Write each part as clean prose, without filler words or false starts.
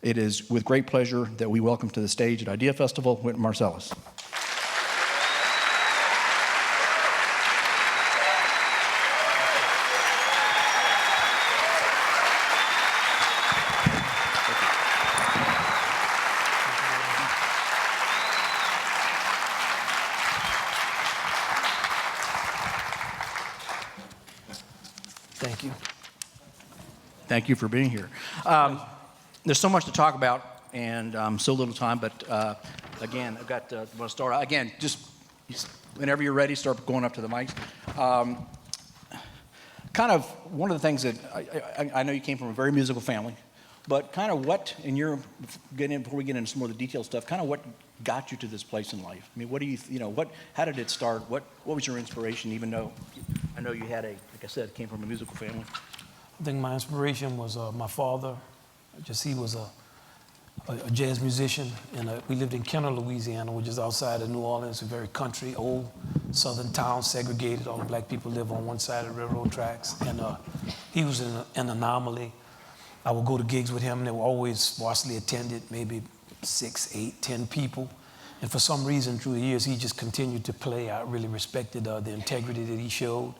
It is with great pleasure that we welcome to the stage at IdeaFestival, Wynton Marsalis. Thank you. Thank you for being here. There's so much to talk about and so little time, but again, I've got to start out. Again, just whenever you're ready, start going up to the mics. Kind of one of the things that I know you came from a very musical family, but kind of what, in your, before we get into some more of the detailed stuff, kind of what got you to this place in life? I mean, what do you, how did it start? What was your inspiration, even though I know you had like I said, came from a musical family? I think my inspiration was my father. He was a jazz musician, and we lived in Kenner, Louisiana, which is outside of New Orleans, a very country, old southern town, segregated. All the black people live on one side of the railroad tracks, and he was an anomaly. I would go to gigs with him, and they were always sparsely attended, maybe 6, 8, 10 people. And for some reason, through the years, he just continued to play. I really respected the integrity that he showed.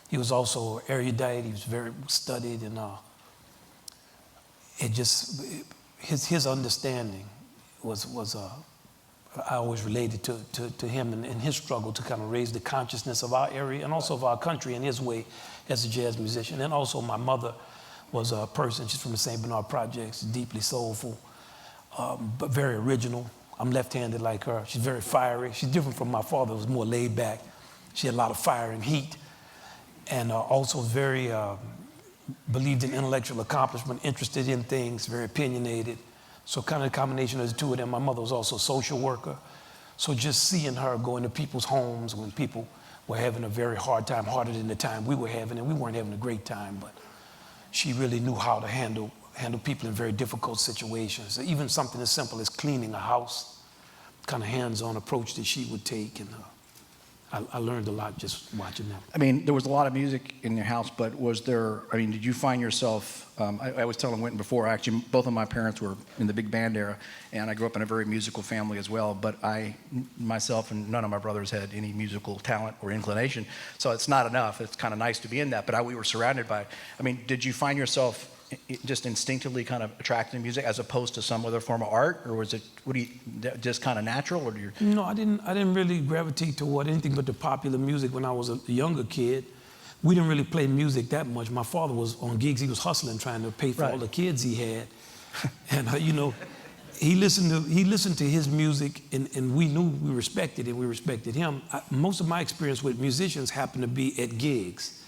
He was also erudite. He was very studied, and his understanding was I always related to him and his struggle to kind of raise the consciousness of our area and also of our country in his way as a jazz musician. And also my mother was a person, she's from the St. Bernard Projects, deeply soulful, but very original. I'm left-handed like her. She's very fiery. She's different from my father, who was more laid back. She had a lot of fire and heat, and also very believed in intellectual accomplishment, interested in things, very opinionated. So kind of a combination of the two of them. My mother was also a social worker. So just seeing her go into people's homes when people were having a very hard time, harder than the time we were having, and we weren't having a great time, but she really knew how to handle people in very difficult situations. Even something as simple as cleaning a house, kind of hands-on approach that she would take, and I learned a lot just watching them. I mean, there was a lot of music in your house, but was there, I mean, did you find yourself, I was telling Wynton before, actually, both of my parents were in the big band era, and I grew up in a very musical family as well, but myself and none of my brothers had any musical talent or inclination, so it's not enough. It's kind of nice to be in that, but we were surrounded by it. I mean, did you find yourself just instinctively kind of attracted to music as opposed to some other form of art, or was it just kind of natural, or do you? No, I didn't really gravitate toward anything but the popular music when I was a younger kid. We didn't really play music that much. My father was on gigs. He was hustling, trying to pay for all the kids he had, and he listened to his music, and we knew we respected it. We respected him. Most of my experience with musicians happened to be at gigs.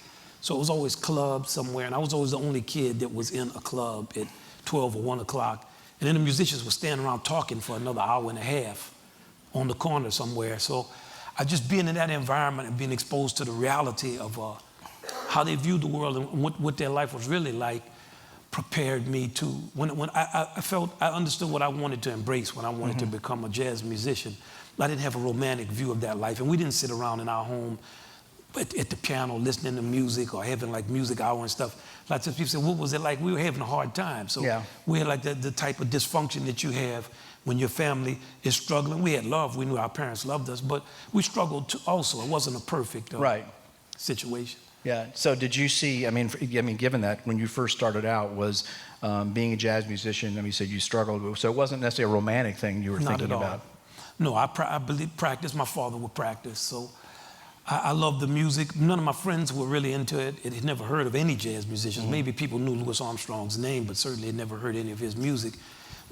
So it was always clubs somewhere, and I was always the only kid that was in a club at 12 or 1 o'clock. And then the musicians were standing around talking for another hour and a half on the corner somewhere. So just being in that environment and being exposed to the reality of how they viewed the world and what their life was really like prepared me to, when I understood what I wanted to embrace when I wanted to become a jazz musician. I didn't have a romantic view of that life, and we didn't sit around in our home at the piano listening to music or having like music hour and stuff. Lots of people say, what was it like? We were having a hard time. So we had like the type of dysfunction that you have when your family is struggling. We had love. We knew our parents loved us, but we struggled too also. It wasn't a perfect situation. Yeah, so did you see, I mean, given that when you first started out was being a jazz musician, I mean, you said you struggled, so it wasn't necessarily a romantic thing you were thinking about? No, I believe practice. My father would practice, so I loved the music. None of my friends were really into it. They had never heard of any jazz musicians. Maybe people knew Louis Armstrong's name, but certainly had never heard any of his music.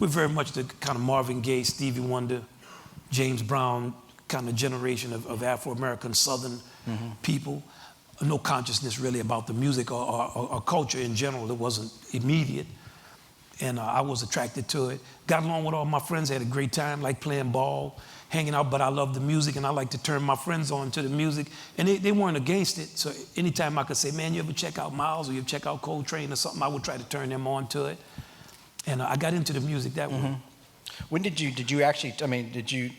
We're very much the kind of Marvin Gaye, Stevie Wonder, James Brown kind of generation of Afro-American Southern people. No consciousness really about the music or culture in general. It wasn't immediate. And I was attracted to it. Got along with all my friends, had a great time, like playing ball, hanging out, but I loved the music, and I like to turn my friends on to the music, and they weren't against it. So anytime I could say, man, you ever check out Miles, or you ever check out Coltrane or something, I would try to turn them on to it. And I got into the music that way. When did you actually, I mean, did you,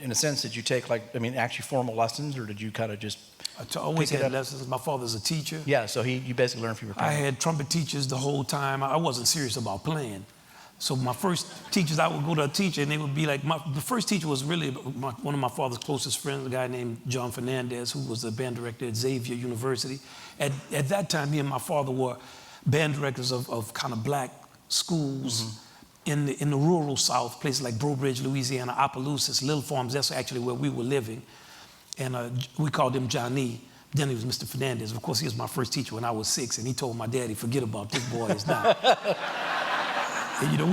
in a sense, did you take actually formal lessons, or did you kind of just I always had lessons. My father's a teacher. Yeah, so you basically learned from your parents. I had trumpet teachers the whole time. I wasn't serious about playing. So my first teachers, I would go to a teacher, and they would be like, the first teacher was really one of my father's closest friends, a guy named John Fernandez, who was the band director at Xavier University. At that time, he and my father were band directors of kind of black schools in the rural South, places like Breaux Bridge, Louisiana, Opelousas, Little Farms. That's actually where we were living. And we called him Johnny. Then he was Mr. Fernandez. Of course, he was my first teacher when I was 6, and he told my daddy, forget about this boy, it's not. And, you know,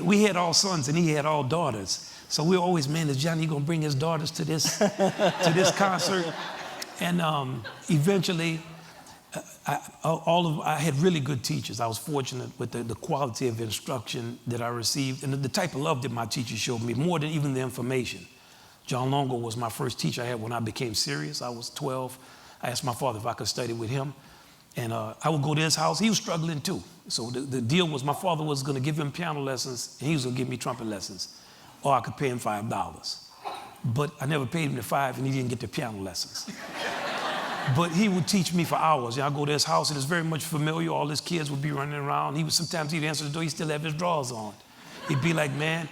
we had all sons, and he had all daughters. So we were always, man, is Johnny going to bring his daughters to this concert? And eventually, I had really good teachers. I was fortunate with the quality of instruction that I received and the type of love that my teachers showed me, more than even the information. John Longo was my first teacher I had when I became serious. I was 12. I asked my father if I could study with him. And I would go to his house. He was struggling too. So the deal was my father was going to give him piano lessons, and he was going to give me trumpet lessons, or I could pay him $5. But I never paid him the $5, and he didn't get the piano lessons. But he would teach me for hours. You know, I'd go to his house, and it's very much familiar. All his kids would be running around. Sometimes he'd answer the door. He'd still have his drawers on. He'd be like, man,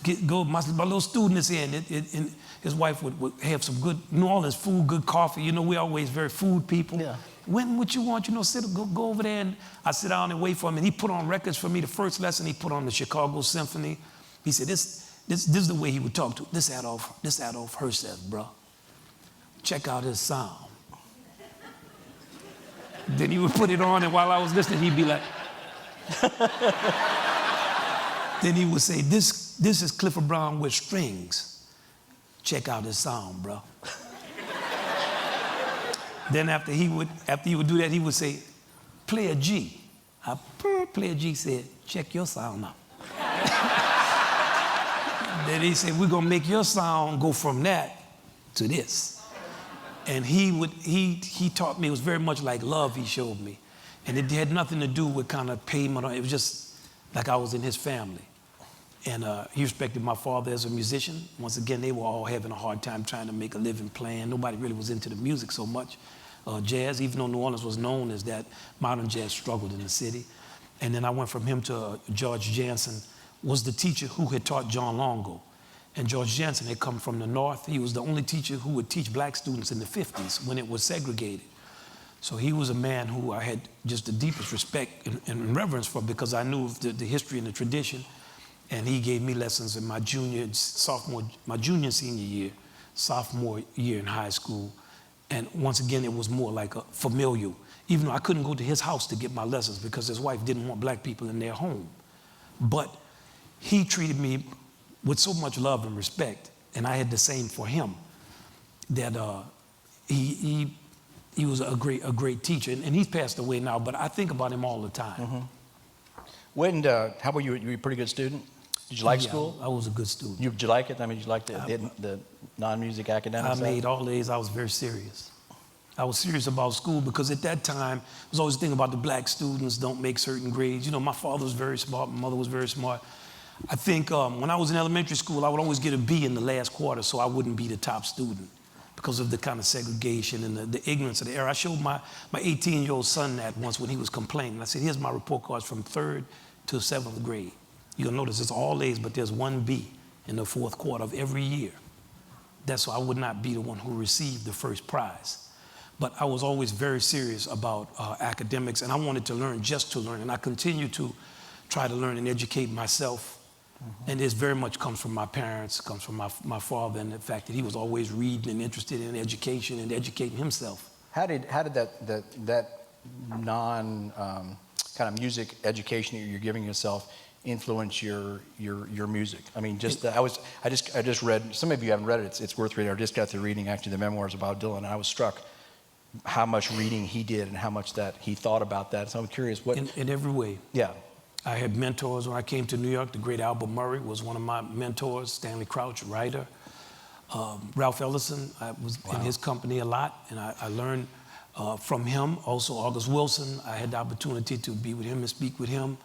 my little student is here. And his wife would have some good New Orleans food, good coffee. You know, we're always very food people. Yeah. When what you want, you know, go over there. And I sit down and wait for him. And he put on records for me. The first lesson, he put on the Chicago Symphony. He said, this is the way he would talk to. This Adolph Hirschfeld, bro. Check out his sound. Then he would put it on, and while I was listening, he'd be like, then he would say, this is Clifford Brown with strings. Check out his sound, bro. Then after he would do that, he would say, play a G. I play a G, said, check your sound out. Then he said, we're gonna make your sound go from that to this. And he taught me, it was very much like love he showed me. And it had nothing to do with kind of payment. It was just like I was in his family. And he respected my father as a musician. Once again, they were all having a hard time trying to make a living playing. Nobody really was into the music so much. Jazz, even though New Orleans was known as that, modern jazz struggled in the city. And then I went from him to George Jansen, was the teacher who had taught John Longo. And George Jansen had come from the North. He was the only teacher who would teach black students in the 50s when it was segregated. So he was a man who I had just the deepest respect and reverence for, because I knew of the history and the tradition. And he gave me lessons in my junior and senior year, sophomore year in high school. And once again, it was more like a familial, even though I couldn't go to his house to get my lessons because his wife didn't want black people in their home. But he treated me with so much love and respect, and I had the same for him, that he was a great teacher. And he's passed away now, but I think about him all the time. Mm-hmm. How about you? You were a pretty good student? Did you like school? I was a good student. Did you like it? I mean, did you like the non-music academics? I made all A's. I was very serious. I was serious about school because at that time, there was always a thing about the black students don't make certain grades. You know, my father was very smart. My mother was very smart. I think when I was in elementary school, I would always get a B in the last quarter so I wouldn't be the top student because of the kind of segregation and the ignorance of the era. I showed my 18-year-old son that once when he was complaining. I said, here's my report cards from 3rd to 7th grade. You'll notice it's all A's, but there's one B in the 4th quarter of every year. That's so I would not be the one who received the first prize. But I was always very serious about academics, and I wanted to learn just to learn. And I continue to try to learn and educate myself. Mm-hmm. And this very much comes from my parents, comes from my father, and the fact that he was always reading and interested in education and educating himself. How did that non kind of music education that you're giving yourself influence your music? I mean, I just read. Some of you haven't read it. It's worth reading. I just got through reading actually the memoirs about Dylan, and I was struck how much reading he did and how much that he thought about that. So I'm curious what in every way. Yeah. I had mentors when I came to New York. The great Albert Murray was one of my mentors. Stanley Crouch, writer. Ralph Ellison, I was in his company a lot, and I learned from him. Also, August Wilson, I had the opportunity to be with him and speak with him.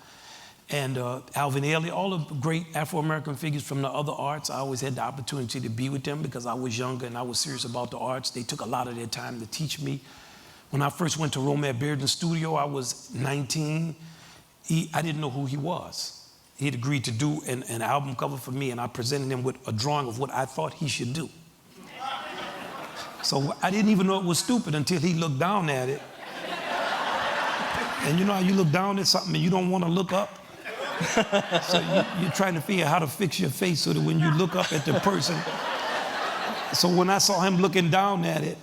And Alvin Ailey, all the great Afro-American figures from the other arts, I always had the opportunity to be with them because I was younger and I was serious about the arts. They took a lot of their time to teach me. When I first went to Romare Bearden's studio, I was 19. I didn't know who he was. he'd agreed to do an album cover for me, and I presented him with a drawing of what I thought he should do. So I didn't even know it was stupid until he looked down at it. And you know how you look down at something and you don't want to look up? So you're trying to figure out how to fix your face so that when you look up at the person. So when I saw him looking down at it,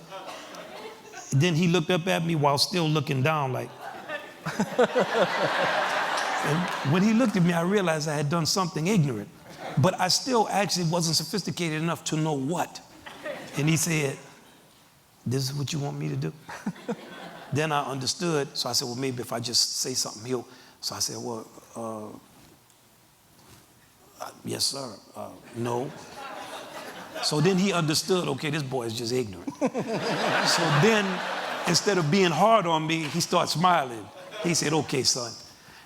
then he looked up at me while still looking down like. And when he looked at me, I realized I had done something ignorant. But I still actually wasn't sophisticated enough to know what. And he said, "This is what you want me to do?" Then I understood, so I said, well, maybe if I just say something, he'll. So I said, well, yes, sir. No. So then he understood, okay, this boy is just ignorant. So then, instead of being hard on me, he started smiling. He said, okay, son.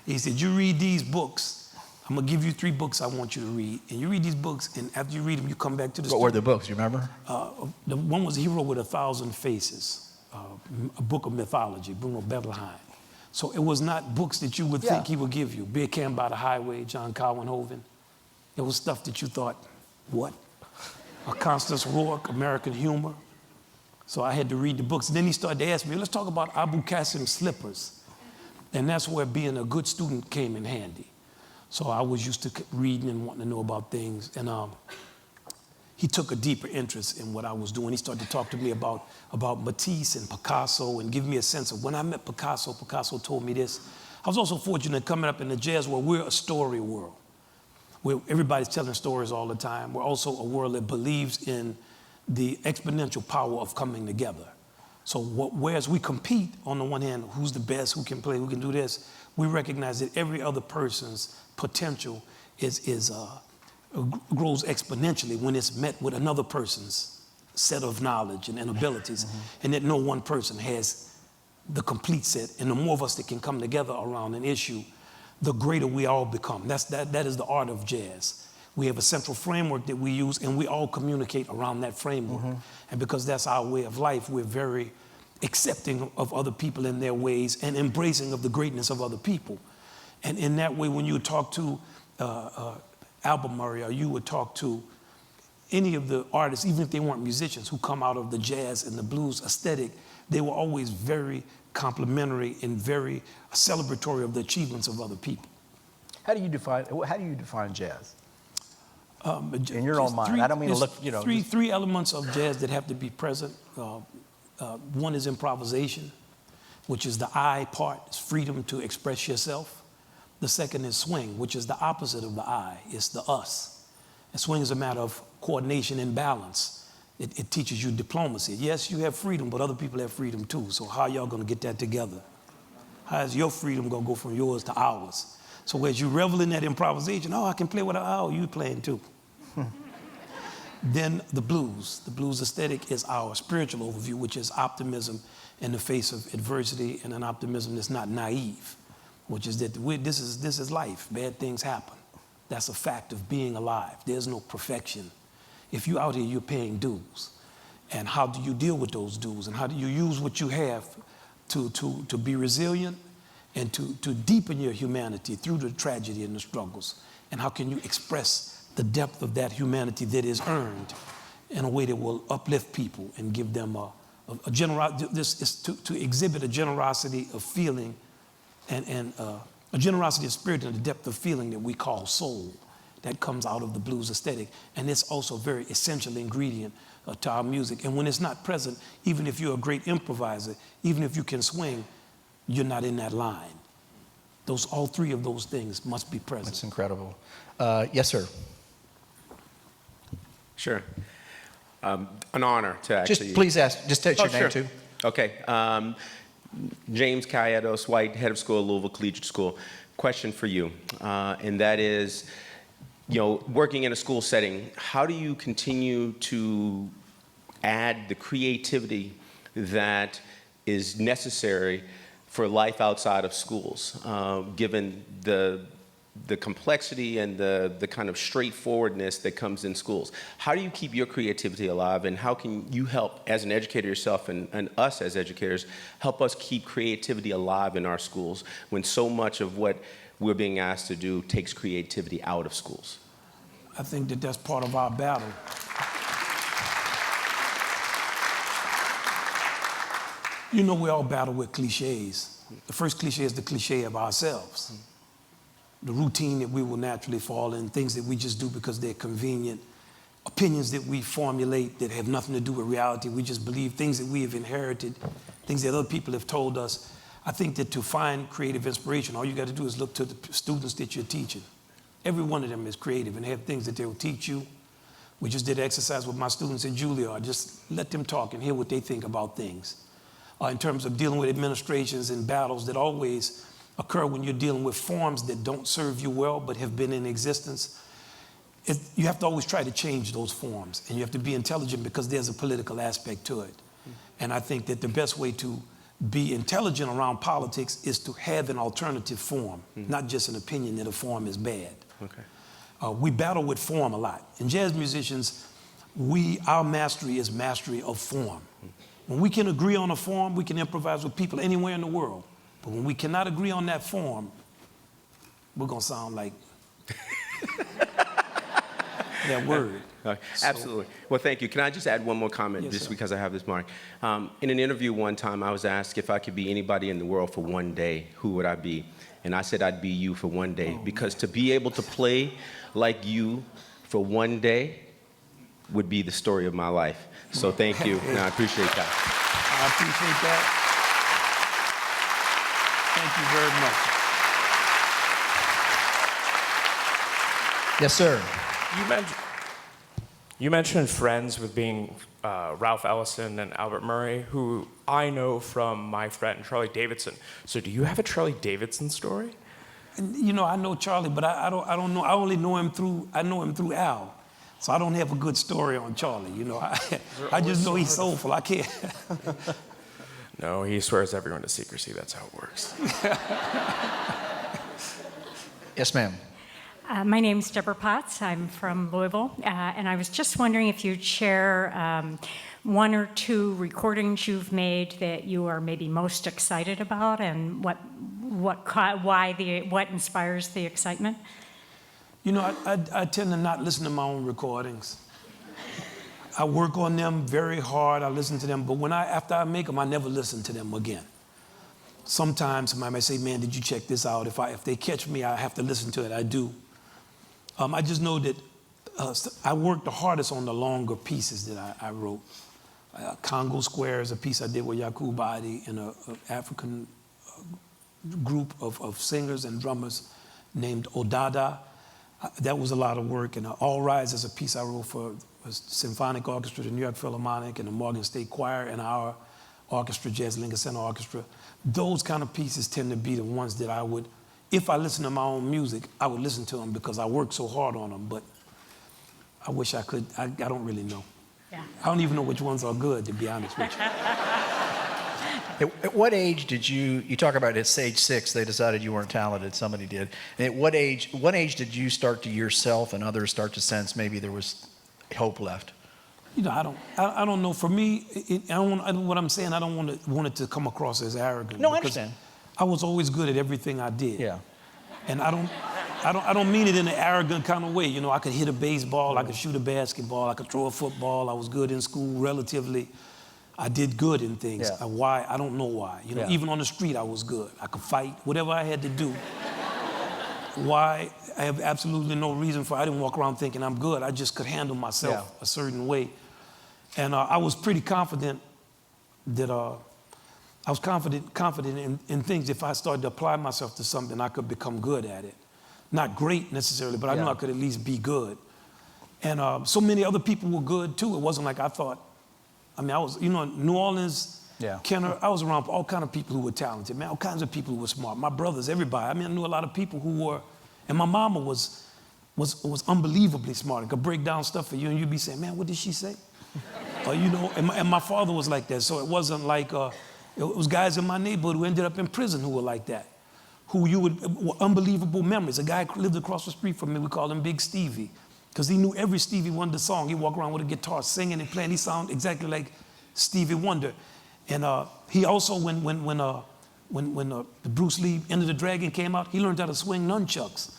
He said, you read these books. I'm going to give you 3 books I want you to read. And you read these books, and after you read them, you come back to the What were the books, you remember? The one was Hero with 1,000 Faces, a book of mythology, Bruno Bettelheim. So it was not books that you would think he would give you. Beer Can by the Highway, John Cowanhoven. It was stuff that you thought, what? Constance Rourke, American Humor. So I had to read the books. And then he started to ask me, let's talk about Abu Qasim's slippers. And that's where being a good student came in handy. So I was used to reading and wanting to know about things. And he took a deeper interest in what I was doing. He started to talk to me about Matisse and Picasso and give me a sense of when I met Picasso, Picasso told me this. I was also fortunate coming up in the jazz world. We're a story world where everybody's telling stories all the time. We're also a world that believes in the exponential power of coming together. So whereas we compete on the one hand, who's the best, who can play, who can do this, we recognize that every other person's potential grows exponentially when it's met with another person's set of knowledge and abilities, and that no one person has the complete set. And the more of us that can come together around an issue, the greater we all become. That is the art of jazz. We have a central framework that we use, and we all communicate around that framework. And because that's our way of life, we're very accepting of other people and their ways and embracing of the greatness of other people. And in that way, when you talk to Albert Murray, or you would talk to any of the artists, even if they weren't musicians, who come out of the jazz and the blues aesthetic, they were always very complimentary and very celebratory of the achievements of other people. How do you define jazz? In your own mind, I don't mean to look, you know. Three elements of jazz that have to be present. One is improvisation, which is the I part, it's freedom to express yourself. The second is swing, which is the opposite of the I, it's the us. And swing is a matter of coordination and balance. It teaches you diplomacy. Yes, you have freedom, but other people have freedom too. So how are y'all gonna get that together? How is your freedom gonna go from yours to ours? So as you revel in that improvisation, oh, I can play with an owl, you playing too. Then the blues. The blues aesthetic is our spiritual overview, which is optimism in the face of adversity, and an optimism that's not naive, which is that this is life. Bad things happen. That's a fact of being alive. There's no perfection. If you're out here, you're paying dues. And how do you deal with those dues? And how do you use what you have to be resilient and to deepen your humanity through the tragedy and the struggles? And how can you express the depth of that humanity that is earned in a way that will uplift people and give them a generosity? This is to exhibit a generosity of feeling and a generosity of spirit and a depth of feeling that we call soul, that comes out of the blues aesthetic. And it's also a very essential ingredient to our music. And when it's not present, even if you're a great improviser, even if you can swing, you're not in that line. All 3 of those things must be present. That's incredible. Yes, sir. Sure. An honor to actually... Just please ask, just state your name sure. too. Okay. James Cayetos White, head of school at Louisville Collegiate School. Question for you, and that is, working in a school setting, how do you continue to add the creativity that is necessary for life outside of schools, given the complexity and the kind of straightforwardness that comes in schools? How do you keep your creativity alive, and how can you help, as an educator yourself and us as educators, help us keep creativity alive in our schools when so much of what we're being asked to do takes creativity out of schools? I think that that's part of our battle. You know, we all battle with cliches. The first cliche is the cliche of ourselves. The routine that we will naturally fall in, things that we just do because they're convenient, opinions that we formulate that have nothing to do with reality. We just believe things that we have inherited, things that other people have told us. I think that to find creative inspiration, all you got to do is look to the students that you're teaching. Every one of them is creative and have things that they will teach you. We just did an exercise with my students at Juilliard. Just let them talk and hear what they think about things. In terms of dealing with administrations and battles that always occur when you're dealing with forms that don't serve you well but have been in existence, you have to always try to change those forms, and you have to be intelligent because there's a political aspect to it. And I think that the best way to be intelligent around politics is to have an alternative form, not just an opinion that a form is bad. Okay. We battle with form a lot. In jazz musicians, our mastery is mastery of form. When we can agree on a form, we can improvise with people anywhere in the world. But when we cannot agree on that form, we're going to sound like that word. Okay. Absolutely. Well, thank you. Can I just add one more comment, Yes, just sir. because I have this mark? In an interview one time, I was asked if I could be anybody in the world for one day, who would I be? And I said I'd be you for one day, because to be able to play like you for one day would be the story of my life. So thank you, and I appreciate that. I appreciate that. Thank you very much. Yes, sir. You mentioned friends with being Ralph Ellison and Albert Murray, who I know from my friend Charlie Davidson. So do you have a Charlie Davidson story? And, you know, I know Charlie, but I don't know. I only know him through Al. So I don't have a good story on Charlie. You know, I just know he's soulful. I can't. No, he swears everyone to secrecy. That's how it works. Yes, ma'am. My name's Deborah Potts. I'm from Louisville, and I was just wondering if you'd share one or two recordings you've made that you are maybe most excited about, and what inspires the excitement. You know, I tend to not listen to my own recordings. I work on them very hard. I listen to them, but after I make them, I never listen to them again. Sometimes somebody might say, "Man, did you check this out?" If they catch me, I have to listen to it. I do. I just know that I worked the hardest on the longer pieces that I wrote. Congo Square is a piece I did with Yakub Adi and an African group of singers and drummers named Odada. That was a lot of work. And All Rise is a piece I wrote for a symphonic orchestra, the New York Philharmonic, and the Morgan State Choir, and our orchestra, Jazz Lincoln Center Orchestra. Those kind of pieces tend to be the ones that I would, if I listen to my own music, I would listen to them because I worked so hard on them. But I wish I could. I don't really know. Yeah. I don't even know which ones are good, to be honest with you. At what age did you talk about at age 6, they decided you weren't talented, somebody did. And at what age did you start to yourself and others start to sense maybe there was hope left? You know, I don't know. For me, what I'm saying, I don't want it to come across as arrogant. No, I because understand. I was always good at everything I did. Yeah. And I don't mean it in an arrogant kind of way. You know, I could hit a baseball, I could shoot a basketball, I could throw a football. I was good in school relatively. I did good in things. Yeah. Why? I don't know why. You know, Yeah. even on the street, I was good. I could fight, whatever I had to do. Why? I have absolutely no reason for it. I didn't walk around thinking I'm good. I just could handle myself a certain way. And I was pretty confident that I was confident in things. If I started to apply myself to something, I could become good at it. Not great necessarily, but I knew I could at least be good. And so many other people were good too. It wasn't like I thought. I mean, I was, you know, New Orleans, Kenner, I was around all kinds of people who were talented, man, all kinds of people who were smart. My brothers, everybody. I mean, I knew a lot of people who were, and my mama was unbelievably smart. And could break down stuff for you, and you'd be saying, "Man, what did she say?" You know, and my father was like that. So it wasn't like, it was guys in my neighborhood who ended up in prison who were like that, were unbelievable memories. A guy lived across the street from me, we called him Big Stevie, because he knew every Stevie Wonder song. He'd walk around with a guitar singing and playing. He sounded exactly like Stevie Wonder. And he also, when when the Bruce Lee Enter the Dragon came out, he learned how to swing nunchucks.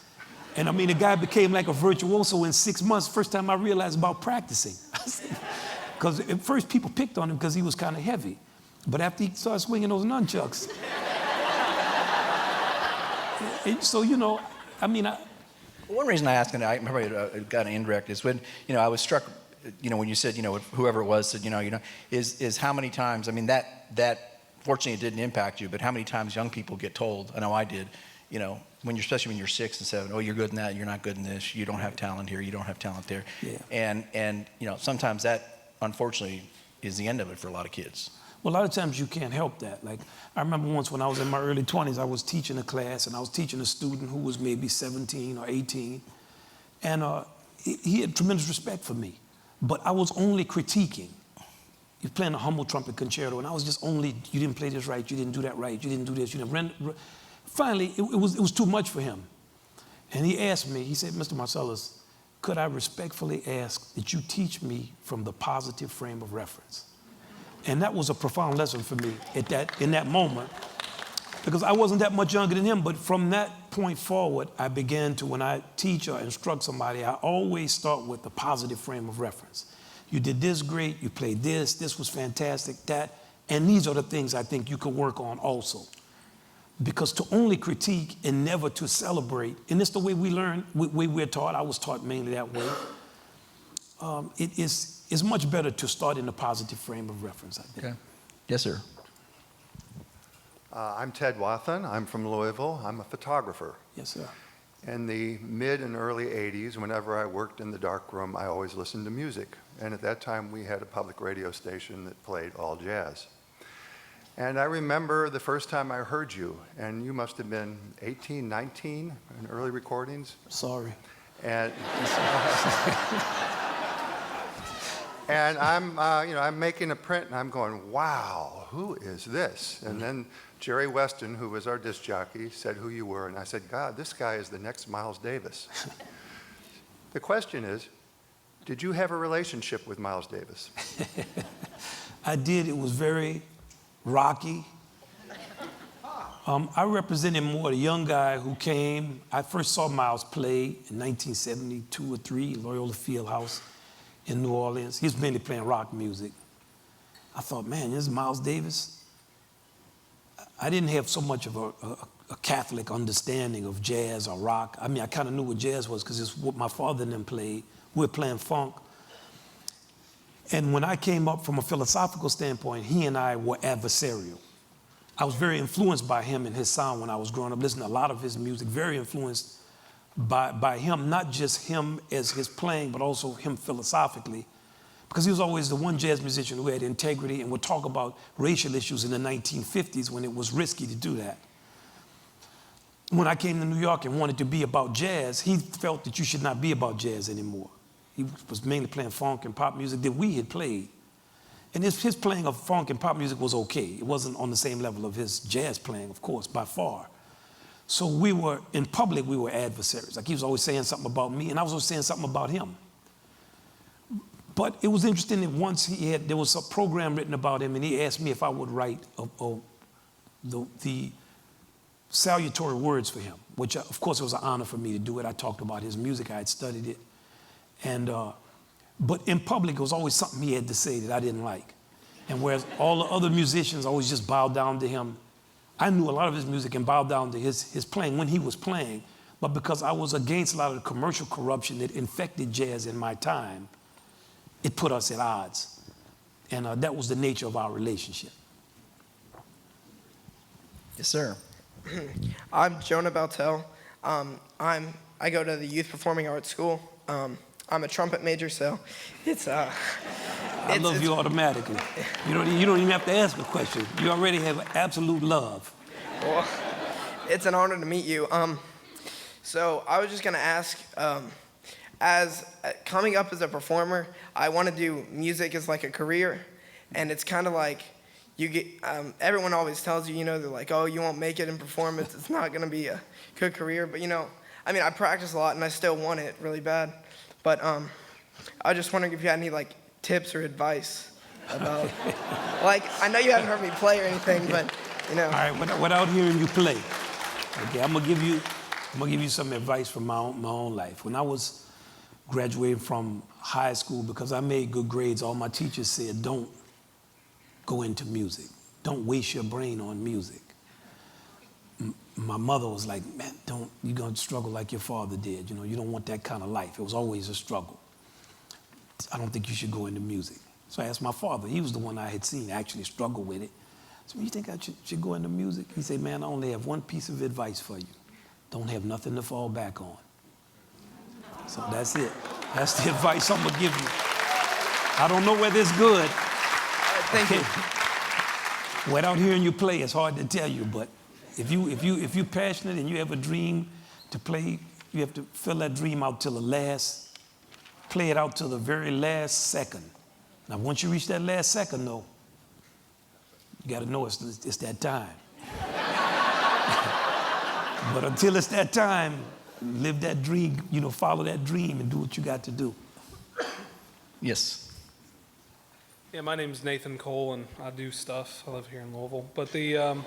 And I mean, the guy became like a virtuoso in 6 months. First time I realized about practicing. Because at first people picked on him because he was kind of heavy. But after he started swinging those nunchucks. And so, you know, I mean, One reason I asked, and I remember it got an indirect, is when, you know, I was struck, you know, when you said, you know, whoever it was said, you know, is how many times, I mean, that fortunately it didn't impact you, but how many times young people get told, I know I did, you know, especially when you're 6 and 7, oh, you're good in that, you're not good in this, you don't have talent here, you don't have talent there. Yeah. And you know, sometimes that, unfortunately, is the end of it for a lot of kids. well, a lot of times you can't help that. Like, I remember once when I was in my early 20s, I was teaching a class, and I was teaching a student who was maybe 17 or 18, and he had tremendous respect for me, but I was only critiquing. He was playing a humble trumpet concerto, and I was just only, you didn't play this right, you didn't do that right, you didn't do this, you didn't. Finally, it was too much for him. And he asked me, he said, Mr. Marsalis, could I respectfully ask that you teach me from the positive frame of reference? And that was a profound lesson for me in that moment, because I wasn't that much younger than him, but from that point forward, I began to, when I teach or instruct somebody, I always start with the positive frame of reference. You did this great, you played this was fantastic, that, and these are the things I think you could work on also. Because to only critique and never to celebrate, and it's the way we learn, we're taught, I was taught mainly that way, it's much better to start in a positive frame of reference, I think. Okay. Yes, sir. I'm Ted Wathan. I'm from Louisville. I'm a photographer. Yes, sir. In the mid and early 80s, whenever I worked in the darkroom, I always listened to music. And at that time, we had a public radio station that played all jazz. And I remember the first time I heard you, and you must have been 18, 19 in early recordings. Sorry. And, and I'm making a print, and I'm going, wow, who is this? And then Jerry Weston, who was our disc jockey, said who you were, and I said, God, this guy is the next Miles Davis. The question is, did you have a relationship with Miles Davis? I did. It was very rocky. I represented more the young guy who came. I first saw Miles play in 1972 or 3, Loyola Fieldhouse in New Orleans. He was mainly playing rock music. I thought, man, this is Miles Davis. I didn't have so much of a Catholic understanding of jazz or rock. I mean, I kind of knew what jazz was because it's what my father and them played. We were playing funk. And when I came up from a philosophical standpoint, he and I were adversarial. I was very influenced by him and his sound when I was growing up, listening to a lot of his music, very influenced by him, not just him as his playing, but also him philosophically. Because he was always the one jazz musician who had integrity and would talk about racial issues in the 1950s when it was risky to do that. When I came to New York and wanted to be about jazz, he felt that you should not be about jazz anymore. He was mainly playing funk and pop music that we had played. And his playing of funk and pop music was okay. It wasn't on the same level of his jazz playing, of course, by far. So we were, in public, we were adversaries. Like he was always saying something about me, and I was always saying something about him. But it was interesting that once there was a program written about him, and he asked me if I would write the salutatory words for him, which, of course, it was an honor for me to do it. I talked about his music. I had studied it. But in public, it was always something he had to say that I didn't like. And whereas all the other musicians always just bowed down to him, I knew a lot of his music and bowed down to his playing when he was playing. But because I was against a lot of the commercial corruption that infected jazz in my time, it put us at odds. And that was the nature of our relationship. Yes, sir. I'm Jonah Baltel. I go to the Youth Performing Arts School. I'm a trumpet major, so it's I love you automatically. You don't even have to ask a question. You already have absolute love. Well, it's an honor to meet you. So I was just gonna ask, as coming up as a performer, I want to do music as like a career, and it's kind of like you get. Everyone always tells you, they're like, oh, you won't make it in performance. It's not gonna be a good career. But I mean, I practice a lot, and I still want it really bad. But I was just wondering if you had any like tips or advice about, like, I know you haven't heard me play or anything, but You know. All right, without hearing you play, okay, I'm gonna give you some advice from my own life. When I was graduating from high school, because I made good grades, all my teachers said, don't go into music. Don't waste your brain on music. My mother was like, man, you're gonna struggle like your father did. You know, you don't want that kind of life. It was always a struggle. I don't think you should go into music. So I asked my father. He was the one I had seen actually struggle with it. So you think I should go into music? He said, man, I only have one piece of advice for you. Don't have nothing to fall back on. So that's it. That's the advice I'm gonna give you. I don't know whether it's good. Thank you. Without hearing you play, it's hard to tell you, but if you're passionate and you have a dream to play, you have to fill that dream out till the last, play it out till the very last second. Now, once you reach that last second, though, you got to know it's that time. But until it's that time, live that dream, you know, follow that dream and do what you got to do. Yes. Yeah, my name's Nathan Cole, and I do stuff. I live here in Louisville. But I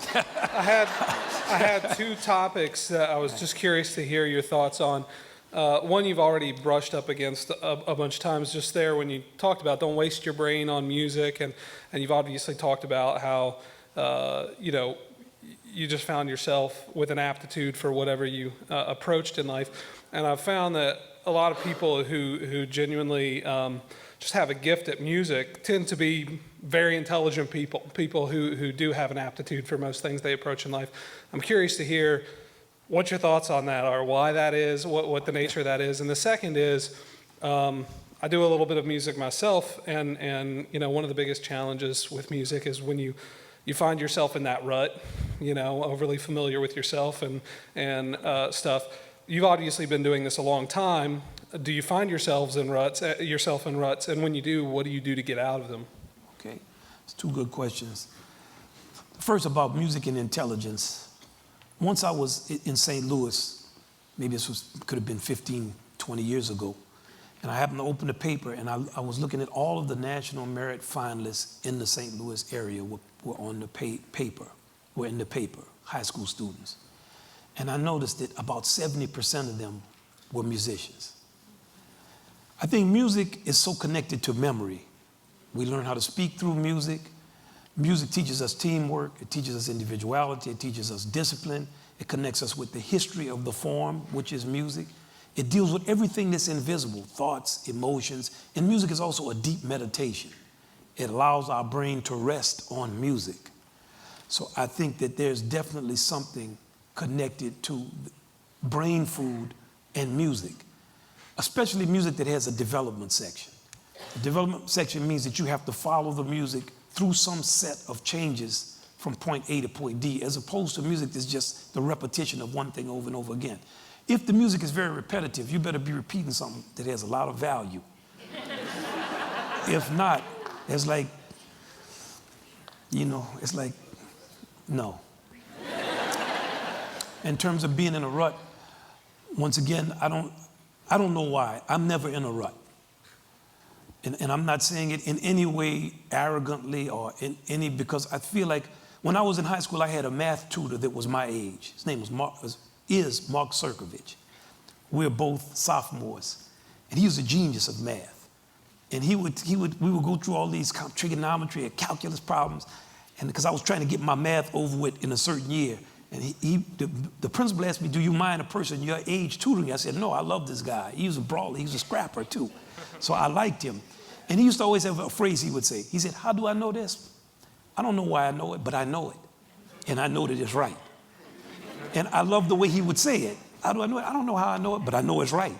had two topics that I was just curious to hear your thoughts on. One you've already brushed up against a bunch of times just there when you talked about don't waste your brain on music, and you've obviously talked about how you know, you just found yourself with an aptitude for whatever you approached in life. And I've found that a lot of people who genuinely just have a gift at music tend to be very intelligent people who do have an aptitude for most things they approach in life. I'm curious to hear what your thoughts on that are, why that is, what the nature of that is. And the second is, I do a little bit of music myself, and you know, one of the biggest challenges with music is when you find yourself in that rut, you know, overly familiar with yourself and stuff. You've obviously been doing this a long time. Do you find yourself in ruts? And when you do, what do you do to get out of them? Okay, it's two good questions. First, about music and intelligence. Once I was in St. Louis, maybe could have been 15, 20 years ago, and I happened to open the paper, and I was looking at all of the National Merit finalists in the St. Louis area were on the paper, were in the paper, high school students. And I noticed that about 70% of them were musicians. I think music is so connected to memory. We learn how to speak through music. Music teaches us teamwork, it teaches us individuality, it teaches us discipline, it connects us with the history of the form, which is music. It deals with everything that's invisible, thoughts, emotions, and music is also a deep meditation. It allows our brain to rest on music. So I think that there's definitely something connected to brain food and music, especially music that has a development section. The development section means that you have to follow the music through some set of changes from point A to point D, as opposed to music that's just the repetition of one thing over and over again. If the music is very repetitive, you better be repeating something that has a lot of value. If not, it's like, you know, it's like, no. In terms of being in a rut, once again, I don't know why. I'm never in a rut. And I'm not saying it in any way arrogantly or because I feel like when I was in high school, I had a math tutor that was my age. His name was Mark Serkovich. We're both sophomores. And he was a genius of math. And we would go through all these trigonometry and calculus problems. And because I was trying to get my math over with in a certain year. And the principal asked me, do you mind a person your age tutoring? I said, no, I love this guy. He was a brawler, he was a scrapper too. So I liked him. And he used to always have a phrase he would say. He said, how do I know this? I don't know why I know it, but I know it. And I know that it's right. And I love the way he would say it. How do I know it? I don't know how I know it, but I know it's right.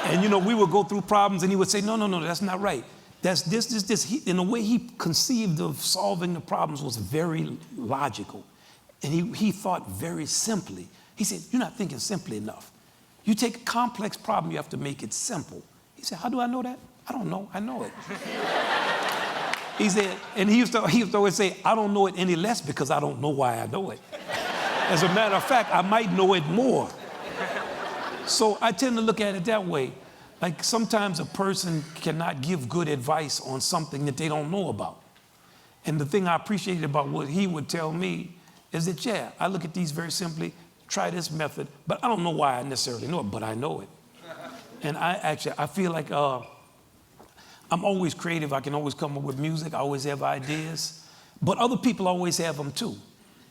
And you know, we would go through problems and he would say, no, that's not right. That's this. In the way he conceived of solving the problems was very logical. And he thought very simply. He said, you're not thinking simply enough. You take a complex problem, you have to make it simple. He said, how do I know that? I don't know, I know it. He said, and he used to always say, I don't know it any less because I don't know why I know it. As a matter of fact, I might know it more. So I tend to look at it that way. Like sometimes a person cannot give good advice on something that they don't know about. And the thing I appreciated about what he would tell me is that, yeah, I look at these very simply, try this method, but I don't know why I necessarily know it, but I know it. And I feel like I'm always creative. I can always come up with music. I always have ideas. But other people always have them too.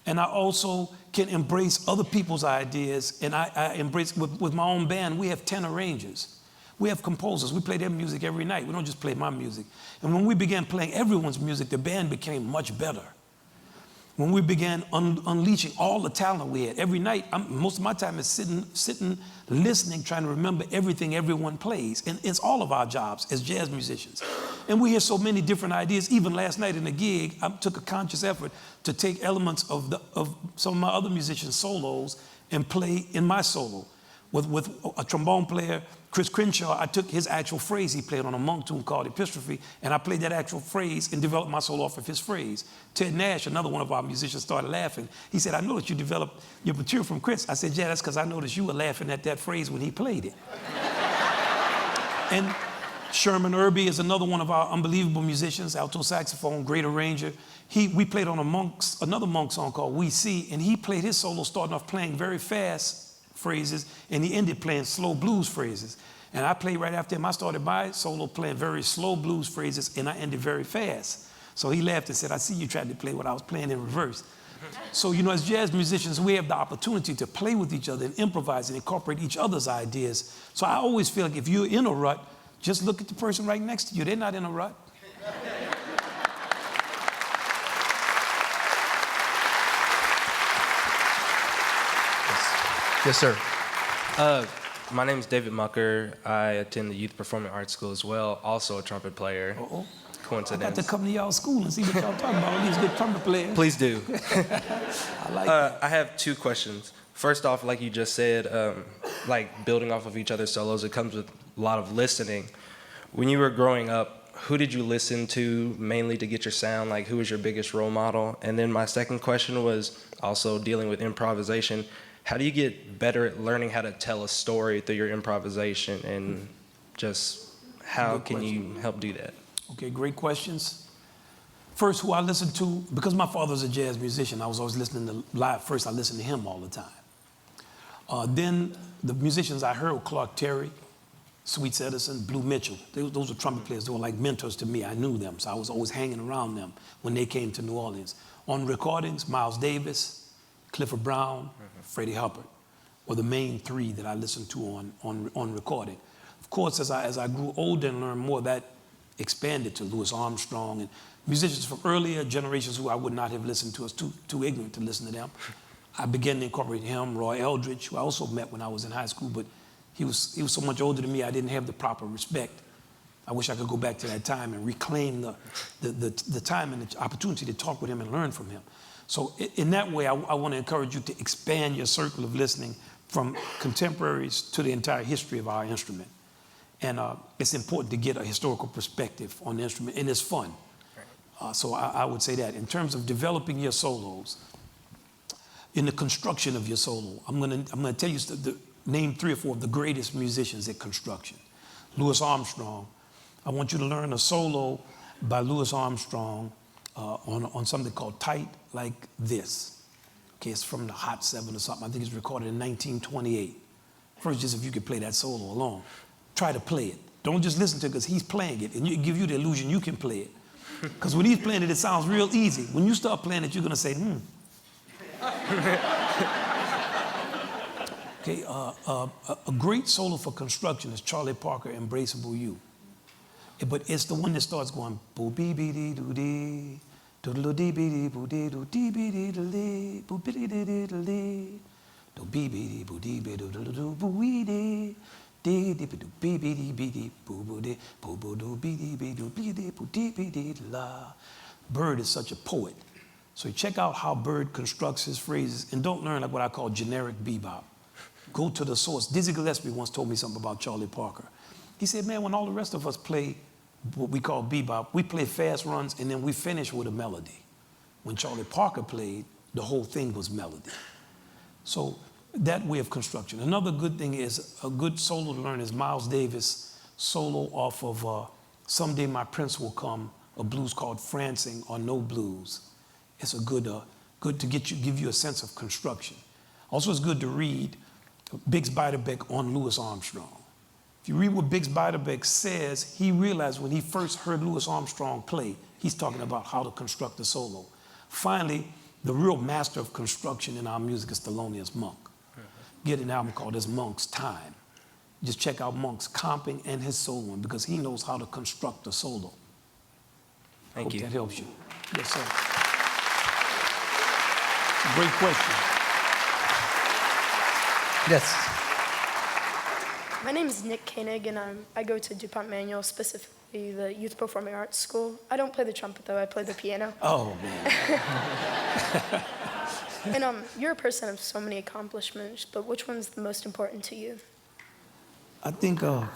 And I also can embrace other people's ideas. And I embrace, with my own band, we have 10 arrangers. We have composers. We play their music every night. We don't just play my music. And when we began playing everyone's music, the band became much better. When we began unleashing all the talent we had, every night, most of my time is sitting, listening, trying to remember everything everyone plays. And it's all of our jobs as jazz musicians. And we hear so many different ideas. Even last night in the gig, I took a conscious effort to take elements of some of my other musicians' solos and play in my solo. With a trombone player, Chris Crenshaw, I took his actual phrase he played on a monk tune called Epistrophe, and I played that actual phrase and developed my solo off of his phrase. Ted Nash, another one of our musicians, started laughing. He said, I know that you developed your material from Chris. I said, yeah, that's because I noticed you were laughing at that phrase when he played it. And Sherman Irby is another one of our unbelievable musicians, alto saxophone, great arranger. We played on another monk song called We See, and he played his solo starting off playing very fast phrases, and he ended playing slow blues phrases. And I played right after him. I started my solo playing very slow blues phrases, and I ended very fast. So he laughed and said, I see you tried to play what I was playing in reverse. So, you know, as jazz musicians, we have the opportunity to play with each other and improvise and incorporate each other's ideas. So I always feel like if you're in a rut, just look at the person right next to you. They're not in a rut. Yes, sir. My name is David Mucker. I attend the Youth Performing Arts School as well, also a trumpet player. Uh-oh. Coincidence. I got to come to y'all school and see what y'all talking about, all these good trumpet players. Please do. I like that. I have two questions. First off, like you just said, like building off of each other's solos, it comes with a lot of listening. When you were growing up, who did you listen to mainly to get your sound? Like, who was your biggest role model? And then my second question was also dealing with improvisation. How do you get better at learning how to tell a story through your improvisation, and just how can you help do that? Okay, great questions. First, who I listened to, because my father's a jazz musician, I was always listening to live. First, I listened to him all the time. Then the musicians I heard were Clark Terry, Sweets Edison, Blue Mitchell. Those were trumpet players. They were like mentors to me. I knew them, so I was always hanging around them when they came to New Orleans. On recordings, Miles Davis, Clifford Brown, Freddie Hubbard were the main three that I listened to on recording. Of course, as I grew older and learned more, that expanded to Louis Armstrong and musicians from earlier generations who I would not have listened to. I was too ignorant to listen to them. I began to incorporate him, Roy Eldridge, who I also met when I was in high school, but he was so much older than me, I didn't have the proper respect. I wish I could go back to that time and reclaim the time and the opportunity to talk with him and learn from him. So in that way, I want to encourage you to expand your circle of listening from contemporaries to the entire history of our instrument. And it's important to get a historical perspective on the instrument, and it's fun. So I would say that. In terms of developing your solos, in the construction of your solo, I'm gonna tell you name 3 or 4 of the greatest musicians at construction. Louis Armstrong. I want you to learn a solo by Louis Armstrong on something called Tight Like This. Okay, it's from the Hot 7 or something. I think it's recorded in 1928. First, just if you could play that solo alone, try to play it. Don't just listen to it because he's playing it, and it give you the illusion you can play it. Because when he's playing it, it sounds real easy. When you start playing it, you're gonna say, Okay, a great solo for construction is Charlie Parker, Embraceable You. But it's the one that starts going boo bee bee dee doo dee, doodle dee bee dee boo dee doo dee bee dee doo dee, boo bee dee dee dee doo dee, do bee bee dee boo dee bee doo doo doo boo wee dee, dee dee bee doo bee bee dee boo boo dee, boo boo doo bee dee boo dee bee dee la. Bird is such a poet. So check out how Bird constructs his phrases, and don't learn like what I call generic bebop. Go to the source. Dizzy Gillespie once told me something about Charlie Parker. He said, man, when all the rest of us play what we call bebop, we play fast runs and then we finish with a melody. When Charlie Parker played, the whole thing was melody. So that way of construction. Another good thing is, a good solo to learn is Miles Davis' solo off of Someday My Prince Will Come a blues called Francing or No Blues. It's a good to give you a sense of construction. Also, it's good to read Biggs Beiderbecke on Louis Armstrong. If you read what Biggs Beiderbecke says, he realized when he first heard Louis Armstrong play, he's talking about how to construct a solo. Finally, the real master of construction in our music is Thelonious Monk. Get an album called His Monk's Time. Just check out Monk's comping and his soloing because he knows how to construct a solo. Thank you. Hope that helps you. Yes, sir. It's a great question. Yes. My name is Nick Koenig, and I go to DuPont Manual, specifically the Youth Performing Arts School. I don't play the trumpet, though. I play the piano. Oh, man. And you're a person of so many accomplishments, but which one's the most important to you? I think that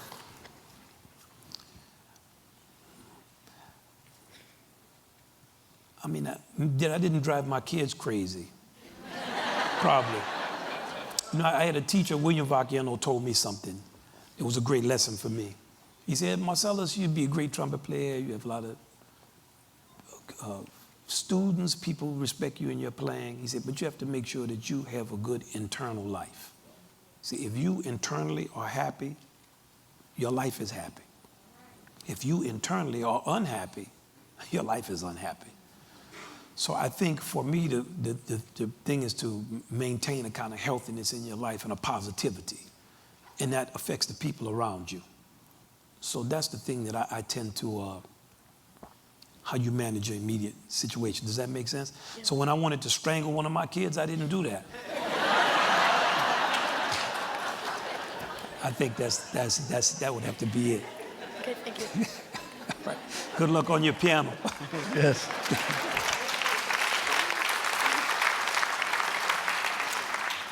I didn't drive my kids crazy. Probably. You know, I had a teacher, William Vacchiano, told me something. It was a great lesson for me. He said, Marsalis, you'd be a great trumpet player. You have a lot of students, people respect you in your playing. He said, but you have to make sure that you have a good internal life. See, if you internally are happy, your life is happy. If you internally are unhappy, your life is unhappy. So I think for me, the thing is to maintain a kind of healthiness in your life and a positivity. And that affects the people around you. So that's the thing that I tend to, how you manage your immediate situation. Does that make sense? Yeah. So when I wanted to strangle one of my kids, I didn't do that. I think that would have to be it. Okay, thank you. Right. Good luck on your piano. Yes.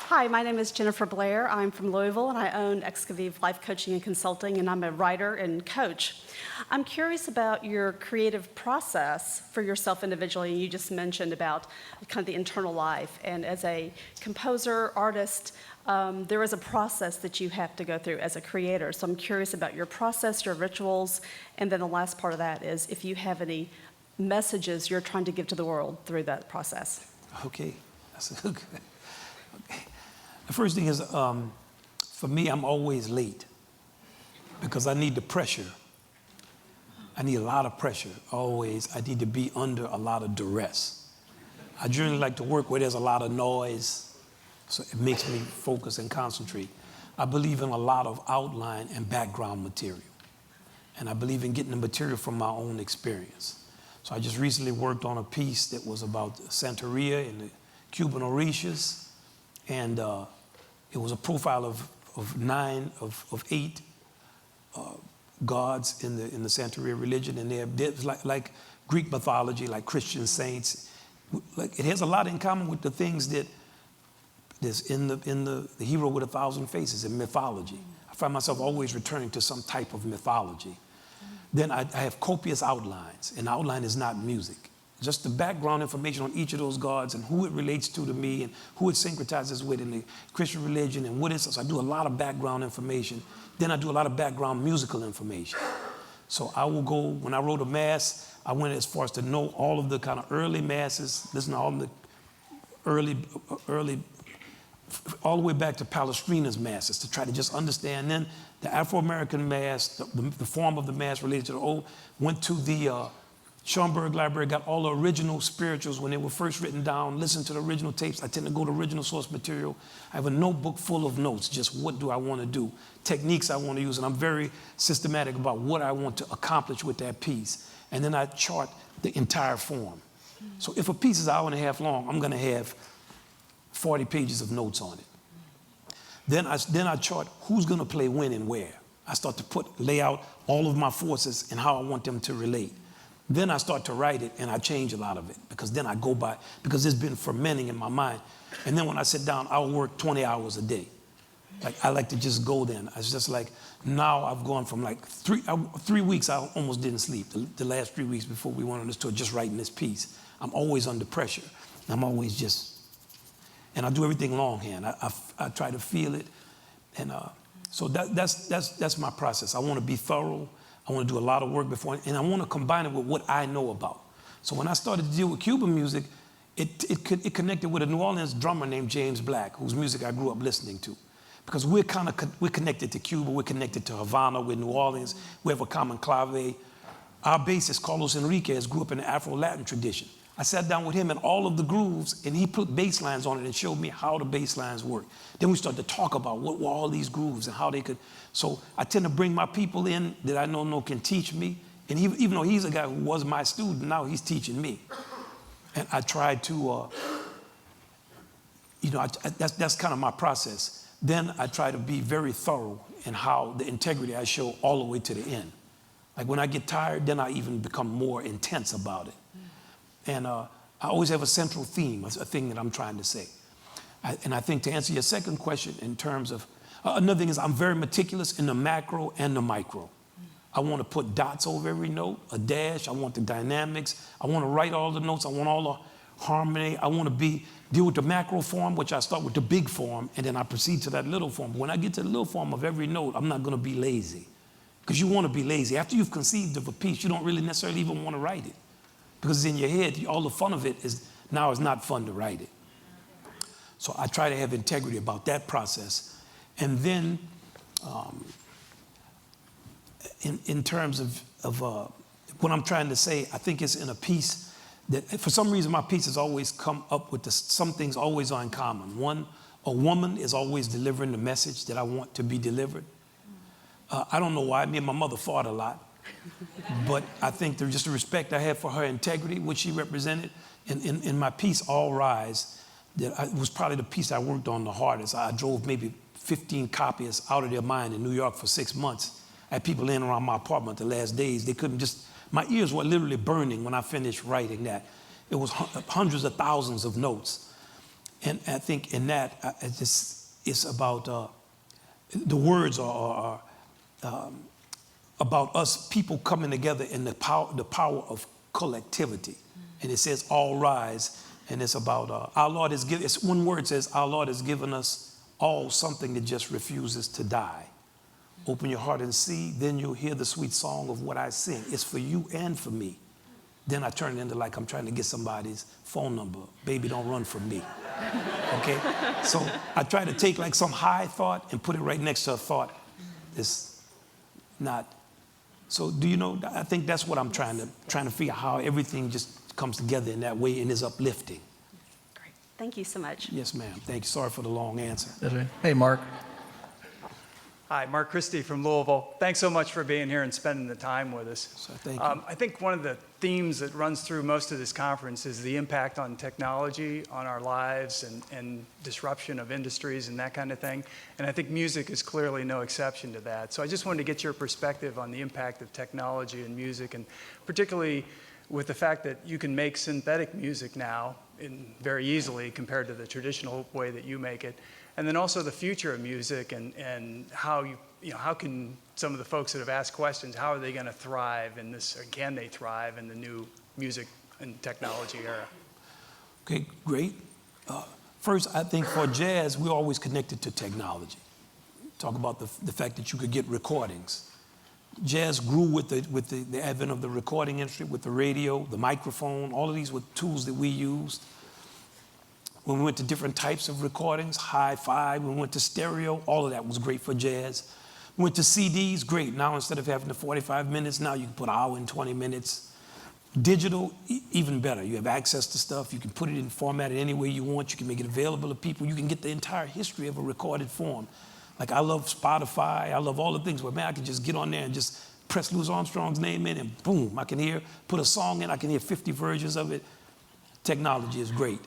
Hi, my name is Jennifer Blair. I'm from Louisville, and I own Excaveve Life Coaching and Consulting, and I'm a writer and coach. I'm curious about your creative process for yourself individually. You just mentioned about kind of the internal life, and as a composer, artist, there is a process that you have to go through as a creator. So I'm curious about your process, your rituals, and then the last part of that is if you have any messages you're trying to give to the world through that process. Okay, that's a good. Okay. The first thing is, for me, I'm always late because I need the pressure. I need a lot of pressure, always. I need to be under a lot of duress. I generally like to work where there's a lot of noise, so it makes me focus and concentrate. I believe in a lot of outline and background material. And I believe in getting the material from my own experience. So I just recently worked on a piece that was about Santeria and the Cuban Orishas. And it was a profile of eight gods in the Santeria religion, and they're like Greek mythology, like Christian saints. Like it has a lot in common with the things that there's in the hero with 1,000 faces in mythology. I find myself always returning to some type of mythology. Then I have copious outlines, and outline is not music. Just the background information on each of those gods and who it relates to me and who it syncretizes with in the Christian religion and what it is. So I do a lot of background information. Then I do a lot of background musical information. So I will go, when I wrote a mass, I went as far as to know all of the kind of early masses, listen to all of the early, all the way back to Palestrina's masses to try to just understand. Then the Afro-American mass, the form of the mass related to the old, went to the Schomburg Library, got all the original spirituals when they were first written down, listened to the original tapes. I tend to go to original source material. I have a notebook full of notes, just what do I want to do, techniques I want to use, and I'm very systematic about what I want to accomplish with that piece. And then I chart the entire form. So if a piece is an hour and a half long, I'm going to have 40 pages of notes on it. Then I chart who's going to play when and where. I start to lay out all of my forces and how I want them to relate. Then I start to write it, and I change a lot of it, because then I go by, because it's been fermenting in my mind. And then when I sit down, I'll work 20 hours a day. Like, I like to just go there. It's just like, now I've gone from like 3 weeks, I almost didn't sleep. The last 3 weeks before we went on this tour, just writing this piece. I'm always under pressure. I'm always just, and I do everything longhand. I try to feel it. And so that's my process. I want to be thorough. I want to do a lot of work before, and I want to combine it with what I know about. So when I started to deal with Cuban music, it connected with a New Orleans drummer named James Black, whose music I grew up listening to. Because we're connected to Cuba, we're connected to Havana, we're New Orleans, we have a common clave. Our bassist, Carlos Enriquez, grew up in the Afro-Latin tradition. I sat down with him and all of the grooves, and he put bass lines on it and showed me how the bass lines work. Then we started to talk about what were all these grooves and how they could. So I tend to bring my people in that I know can teach me. And even though he's a guy who was my student, now he's teaching me. And I try to, that's kind of my process. Then I try to be very thorough in how the integrity I show all the way to the end. Like when I get tired, then I even become more intense about it. And I always have a central theme, a thing that I'm trying to say. And I think to answer your second question in terms of, another thing is I'm very meticulous in the macro and the micro. I want to put dots over every note, a dash. I want the dynamics. I want to write all the notes. I want all the harmony. I want to deal with the macro form, which I start with the big form, and then I proceed to that little form. But when I get to the little form of every note, I'm not going to be lazy. Because you want to be lazy. After you've conceived of a piece, you don't really necessarily even want to write it. Because it's in your head, all the fun of it is now it's not fun to write it. So I try to have integrity about that process. And then in terms of what I'm trying to say, I think it's in a piece that, for some reason, my pieces always come up with some things always are in common. One, a woman is always delivering the message that I want to be delivered. I don't know why, me and my mother fought a lot. But I think there's just the respect I have for her integrity, which she represented. In my piece, All Rise, that was probably the piece I worked on the hardest. I drove maybe 15 copies out of their mind in New York for 6 months. I had people in around my apartment the last days. They couldn't just, my ears were literally burning when I finished writing that. It was hundreds of thousands of notes. And I think in that, it's about, the words are about us people coming together in the power of collectivity. And it says, all rise. And it's about our Lord has given, it's one word says, our Lord has given us all something that just refuses to die. Open your heart and see, then you'll hear the sweet song of what I sing. It's for you and for me. Then I turn it into like I'm trying to get somebody's phone number. Baby, don't run from me. Okay? So I try to take like some high thought and put it right next to a thought that's not. So do you know, I think that's what I'm trying to figure out, how everything just comes together in that way and is uplifting. Great. Thank you so much. Yes, ma'am. Thank you. Sorry for the long answer. That's right. Hey, Mark. Hi, Mark Christie from Louisville. Thanks so much for being here and spending the time with us. So thank you. I think one of the themes that runs through most of this conference is the impact on technology, on our lives, and disruption of industries and that kind of thing. And I think music is clearly no exception to that. So I just wanted to get your perspective on the impact of technology and music, and particularly with the fact that you can make synthetic music now very easily compared to the traditional way that you make it. And then also the future of music and how how can some of the folks that have asked questions, how are they going to thrive in this, or can they thrive in the new music and technology era? Okay, great. First, I think for jazz, we're always connected to technology. Talk about the fact that you could get recordings. Jazz grew with the advent of the recording industry, with the radio, the microphone. All of these were tools that we used. When we went to different types of recordings, hi-fi, when we went to stereo, all of that was great for jazz. We went to CDs, great. Now instead of having the 45 minutes, now you can put an hour and 20 minutes. Digital, even better. You have access to stuff. You can put it in format any way you want. You can make it available to people. You can get the entire history of a recorded form. Like I love Spotify. I love all the things where, man, I can just get on there and just press Louis Armstrong's name in and boom, I can put a song in. I can hear 50 versions of it. Technology is great.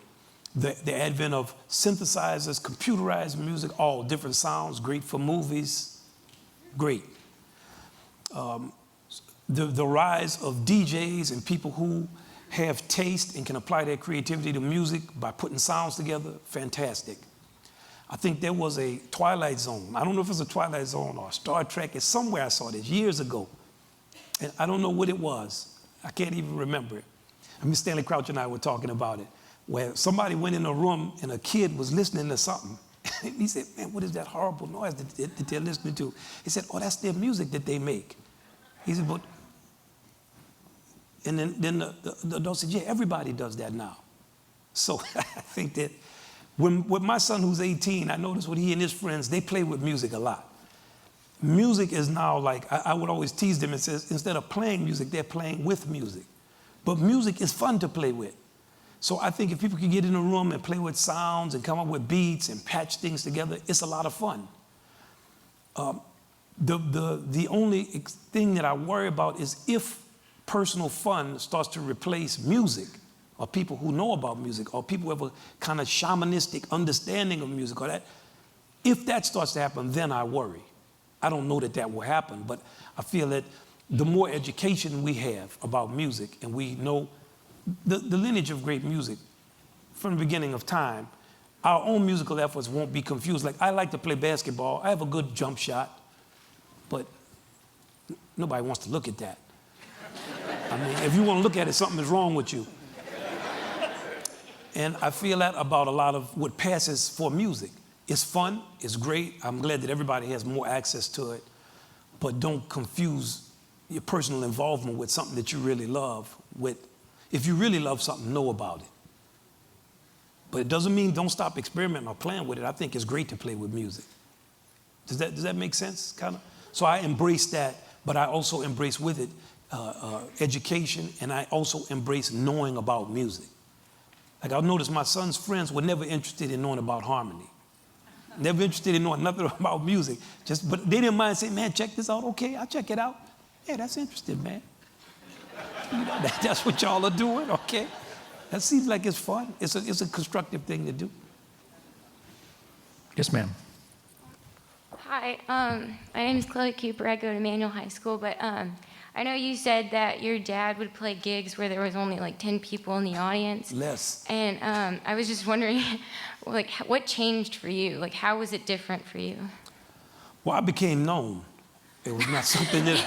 The advent of synthesizers, computerized music, all different sounds, great for movies, great. The rise of DJs and people who have taste and can apply their creativity to music by putting sounds together, fantastic. I think there was a Twilight Zone. I don't know if it's a Twilight Zone or Star Trek. It's somewhere I saw this years ago. And I don't know what it was. I can't even remember it. I mean, Stanley Crouch and I were talking about it, where somebody went in a room and a kid was listening to something. And he said, man, what is that horrible noise that they're listening to? He said, oh, that's their music that they make. He said, but, and then the adult said, yeah, everybody does that now. So I think that with my son who's 18, I noticed with he and his friends, they play with music a lot. Music is now like, I would always tease them and say, instead of playing music, they're playing with music. But music is fun to play with. So I think if people can get in a room and play with sounds and come up with beats and patch things together, it's a lot of fun. The only thing that I worry about is if personal fun starts to replace music, or people who know about music, or people who have a kind of shamanistic understanding of music, or that, if that starts to happen, then I worry. I don't know that that will happen, but I feel that the more education we have about music, and we know the lineage of great music from the beginning of time, our own musical efforts won't be confused. Like, I like to play basketball. I have a good jump shot, but nobody wants to look at that. I mean, if you want to look at it, something is wrong with you. And I feel that about a lot of what passes for music. It's fun, it's great. I'm glad that everybody has more access to it, but don't confuse your personal involvement with something that you really love with, if you really love something, know about it. But it doesn't mean don't stop experimenting or playing with it. I think it's great to play with music. Does that make sense, kind of? So I embrace that, but I also embrace with it education, and I also embrace knowing about music. Like, I've noticed my son's friends were never interested in knowing about harmony. Never interested in knowing nothing about music. But they didn't mind saying, man, check this out. Okay, I'll check it out. Yeah, that's interesting, man. You know, that's what y'all are doing, okay? That seems like it's fun. It's a constructive thing to do. Yes, ma'am. Hi, my name is Chloe Cooper. I go to Manual High School, but I know you said that your dad would play gigs where there was only like 10 people in the audience. Less. And I was just wondering, like, what changed for you? Like, how was it different for you? Well, I became known. It was not something that,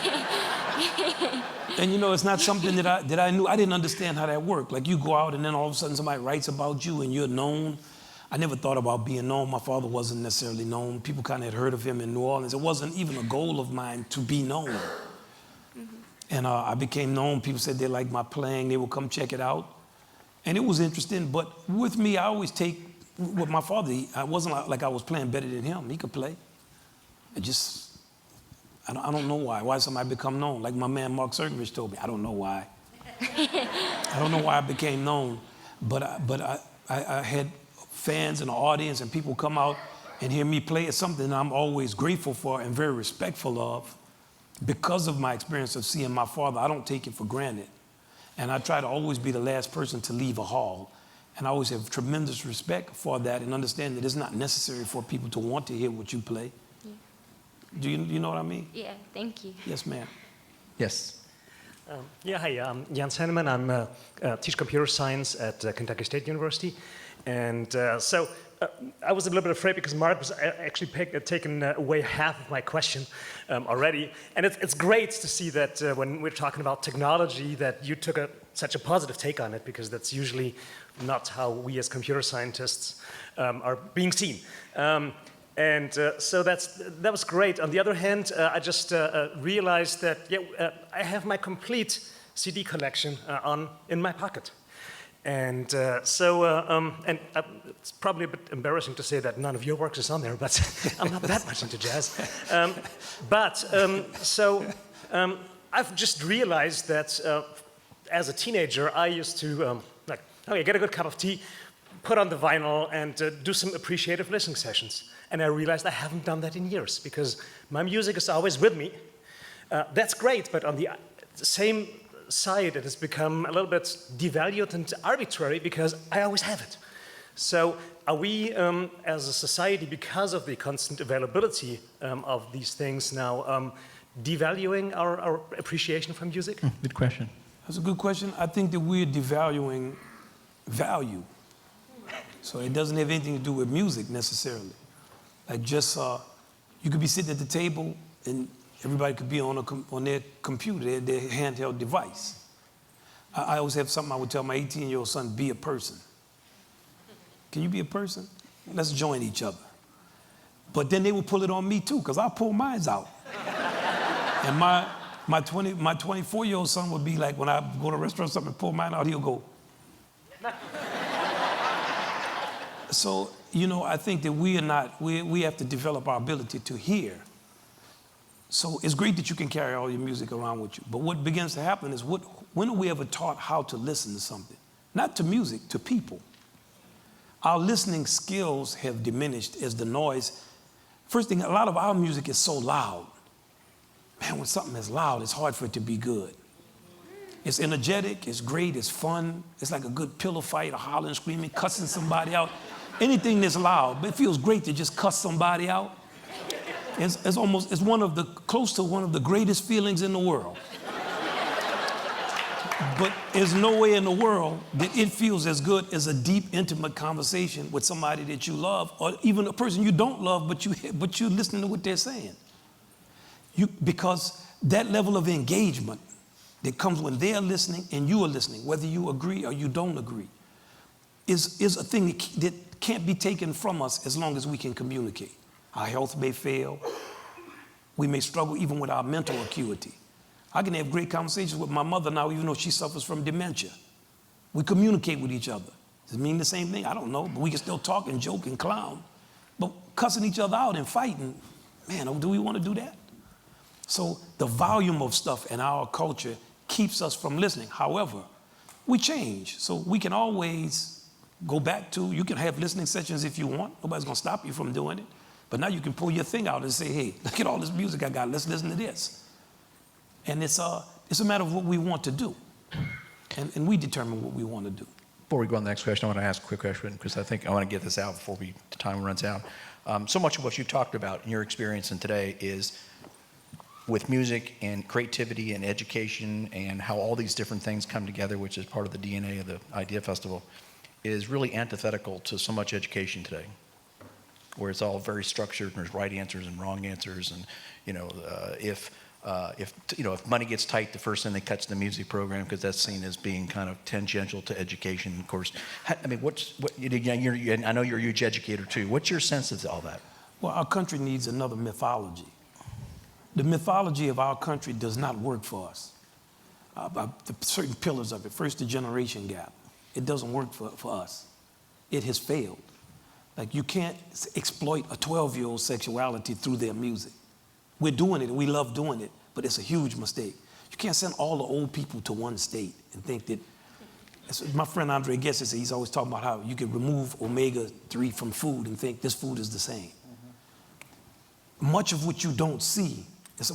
and you know, it's not something that I knew. I didn't understand how that worked. Like, you go out and then all of a sudden somebody writes about you and you're known. I never thought about being known. My father wasn't necessarily known. People kind of had heard of him in New Orleans. It wasn't even a goal of mine to be known. And I became known. People said they liked my playing. They would come check it out. And it was interesting. But with me, I always take, with my father, I wasn't like I was playing better than him. He could play. I don't know why. Why somebody become known? Like my man Mark Sergovich told me, I don't know why. I don't know why I became known. But I had fans and an audience, and people come out and hear me play. It's something I'm always grateful for and very respectful of. Because of my experience of seeing my father, I don't take it for granted. And I try to always be the last person to leave a hall. And I always have tremendous respect for that and understand that it's not necessary for people to want to hear what you play. Yeah. Do you know what I mean? Yeah, thank you. Yes, ma'am. Yes. Hi, I'm Jan Sanneman. I teach computer science at Kentucky State University. And I was a little bit afraid because Mark was actually taken away half of my question already. And it's great to see that when we're talking about technology that you took such a positive take on it, because that's usually not how we as computer scientists are being seen. So that was great. On the other hand, I just realized that I have my complete CD collection in my pocket. And it's probably a bit embarrassing to say that none of your work is on there, but I'm not that much into jazz. I've just realized that as a teenager, I used to get a good cup of tea, put on the vinyl, and do some appreciative listening sessions. And I realized I haven't done that in years because my music is always with me. That's great, but on the same side, it has become a little bit devalued and arbitrary because I always have it. So are we, as a society, because of the constant availability of these things now, devaluing our appreciation for music? Good question. That's a good question. I think that we're devaluing value. So it doesn't have anything to do with music necessarily. Like just, you could be sitting at the table and everybody could be on their computer, their handheld device. I always have something I would tell my 18-year-old son, be a person. Can you be a person? Let's join each other. But then they would pull it on me too, because I pull mine out. And My 24-year-old son would be like, when I go to a restaurant or something and pull mine out, he'll go. So, you know, I think that we have to develop our ability to hear. So it's great that you can carry all your music around with you. But what begins to happen is, when are we ever taught how to listen to something? Not to music, to people. Our listening skills have diminished as the noise. First thing, a lot of our music is so loud. Man, when something is loud, it's hard for it to be good. It's energetic, it's great, it's fun. It's like a good pillow fight, or hollering, screaming, cussing somebody out. Anything that's loud, but it feels great to just cuss somebody out. It's close to one of the greatest feelings in the world. But there's no way in the world that it feels as good as a deep, intimate conversation with somebody that you love, or even a person you don't love, but you're listening to what they're saying. Because that level of engagement that comes when they're listening and you are listening, whether you agree or you don't agree, is a thing that can't be taken from us as long as we can communicate. Our health may fail. We may struggle even with our mental acuity. I can have great conversations with my mother now, even though she suffers from dementia. We communicate with each other. Does it mean the same thing? I don't know, but we can still talk and joke and clown. But cussing each other out and fighting, man, do we want to do that? So the volume of stuff in our culture keeps us from listening. However, we change. So we can always go back to, you can have listening sessions if you want. Nobody's going to stop you from doing it. But now you can pull your thing out and say, hey, look at all this music I got. Let's listen to this. And it's a matter of what we want to do. And we determine what we want to do. Before we go on to the next question, I want to ask a quick question because I think I want to get this out before the time runs out. So much of what you talked about in your experience in today is with music and creativity and education and how all these different things come together, which is part of the DNA of the IdeaFestival, is really antithetical to so much education today, where it's all very structured and there's right answers and wrong answers. And, you know, if money gets tight, the first thing they cut to the music program because that's seen as being kind of tangential to education. Of course, I mean, I know you're a huge educator too. What's your sense of all that? Well, our country needs another mythology. The mythology of our country does not work for us. The certain pillars of it. First, the generation gap. It doesn't work for us. It has failed. Like, you can't exploit a 12-year-old sexuality through their music. We're doing it and we love doing it, but it's a huge mistake. You can't send all the old people to one state and think that, my friend Andre Gesser, he's always talking about how you can remove omega-3 from food and think this food is the same. Mm-hmm. Much of what you don't see,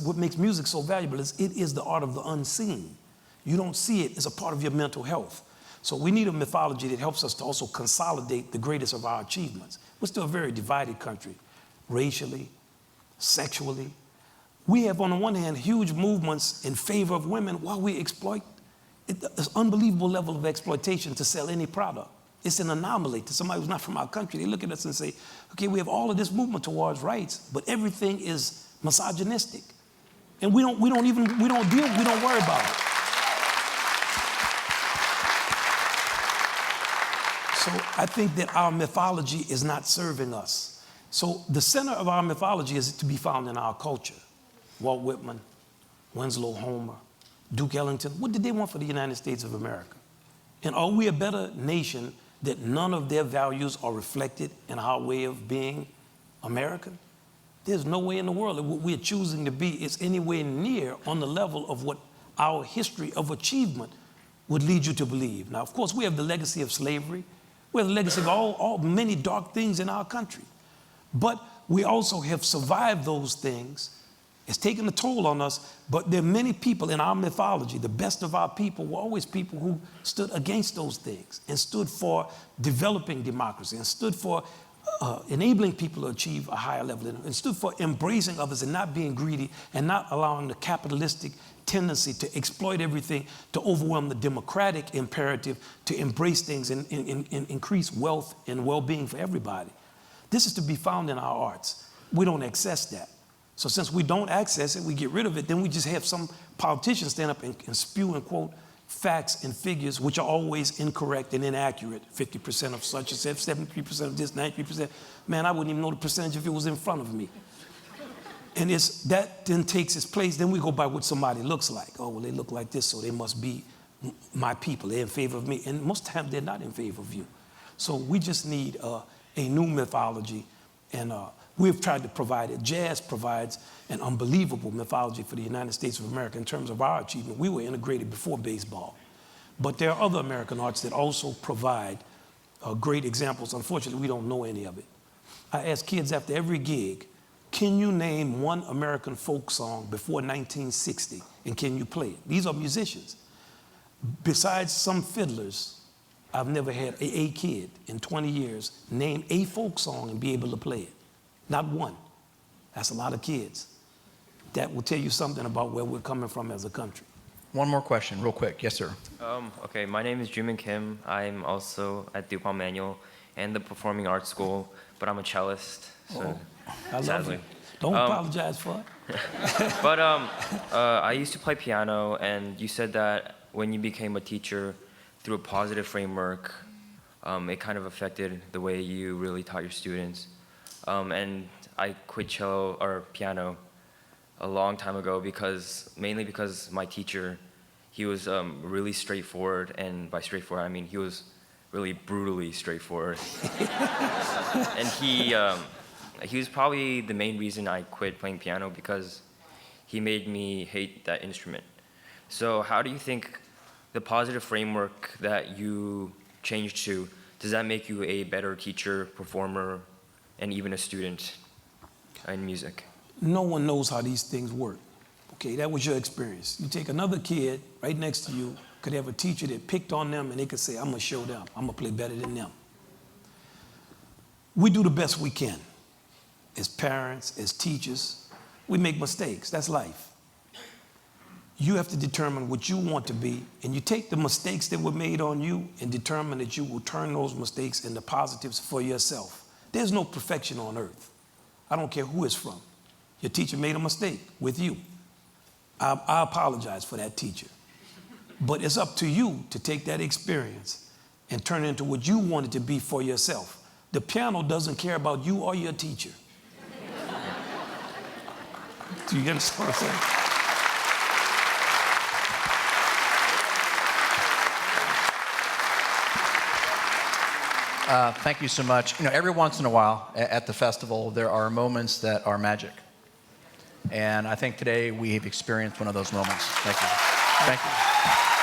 what makes music so valuable is it is the art of the unseen. You don't see it as a part of your mental health. So we need a mythology that helps us to also consolidate the greatest of our achievements. We're still a very divided country, racially, sexually. We have, on the one hand, huge movements in favor of women while we exploit this unbelievable level of exploitation to sell any product. It's an anomaly to somebody who's not from our country. They look at us and say, okay, we have all of this movement towards rights, but everything is misogynistic. And we don't worry about it. So I think that our mythology is not serving us. So the center of our mythology is to be found in our culture. Walt Whitman, Winslow Homer, Duke Ellington, what did they want for the United States of America? And are we a better nation that none of their values are reflected in our way of being American? There's no way in the world that what we're choosing to be is anywhere near on the level of what our history of achievement would lead you to believe. Now, of course, we have the legacy of slavery. We have the legacy of all many dark things in our country. But we also have survived those things. It's taken a toll on us, but there are many people in our mythology, the best of our people were always people who stood against those things and stood for developing democracy and stood for enabling people to achieve a higher level and stood for embracing others and not being greedy and not allowing the capitalistic tendency to exploit everything to overwhelm the democratic imperative to embrace things and increase wealth and well-being for everybody. This is to be found in our arts. We don't access that. So since we don't access it, we get rid of it, then we just have some politician stand up and spew and quote facts and figures which are always incorrect and inaccurate. 50% of such and such, 73% of this, 93%. Man, I wouldn't even know the percentage if it was in front of me. And that then takes its place. Then we go by what somebody looks like. Oh, well, they look like this, so they must be my people. They're in favor of me. And most times they're not in favor of you. So we just need a new mythology. And we've tried to provide it. Jazz provides an unbelievable mythology for the United States of America in terms of our achievement. We were integrated before baseball. But there are other American arts that also provide great examples. Unfortunately, we don't know any of it. I ask kids after every gig, can you name one American folk song before 1960, and can you play it? These are musicians. Besides some fiddlers, I've never had a kid in 20 years name a folk song and be able to play it. Not one. That's a lot of kids. That will tell you something about where we're coming from as a country. One more question, real quick. Yes, sir. Okay, my name is Jumin Kim. I'm also at DuPont Manual and the Performing Arts School, but I'm a cellist. So I love sadly. you. Don't apologize for it. But I used to play piano, and you said that when you became a teacher through a positive framework, it kind of affected the way you really taught your students. And I quit cello or piano a long time ago mainly because my teacher, he was really straightforward, and by straightforward I mean he was really brutally straightforward. And he was probably the main reason I quit playing piano, because he made me hate that instrument. So how do you think the positive framework that you changed to, does that make you a better teacher, performer, and even a student in music? No one knows how these things work. Okay, that was your experience. You take another kid right next to you, could have a teacher that picked on them, and they could say, I'm gonna show them, I'm gonna play better than them. We do the best we can. As parents, as teachers, we make mistakes, that's life. You have to determine what you want to be, and you take the mistakes that were made on you and determine that you will turn those mistakes into positives for yourself. There's no perfection on earth. I don't care who it's from. Your teacher made a mistake with you. I apologize for that teacher. But it's up to you to take that experience and turn it into what you want it to be for yourself. The piano doesn't care about you or your teacher. Do you understand what I'm saying? Thank you so much. You know, every once in a while at the festival, there are moments that are magic. And I think today we have experienced one of those moments. Thank you. Thank you.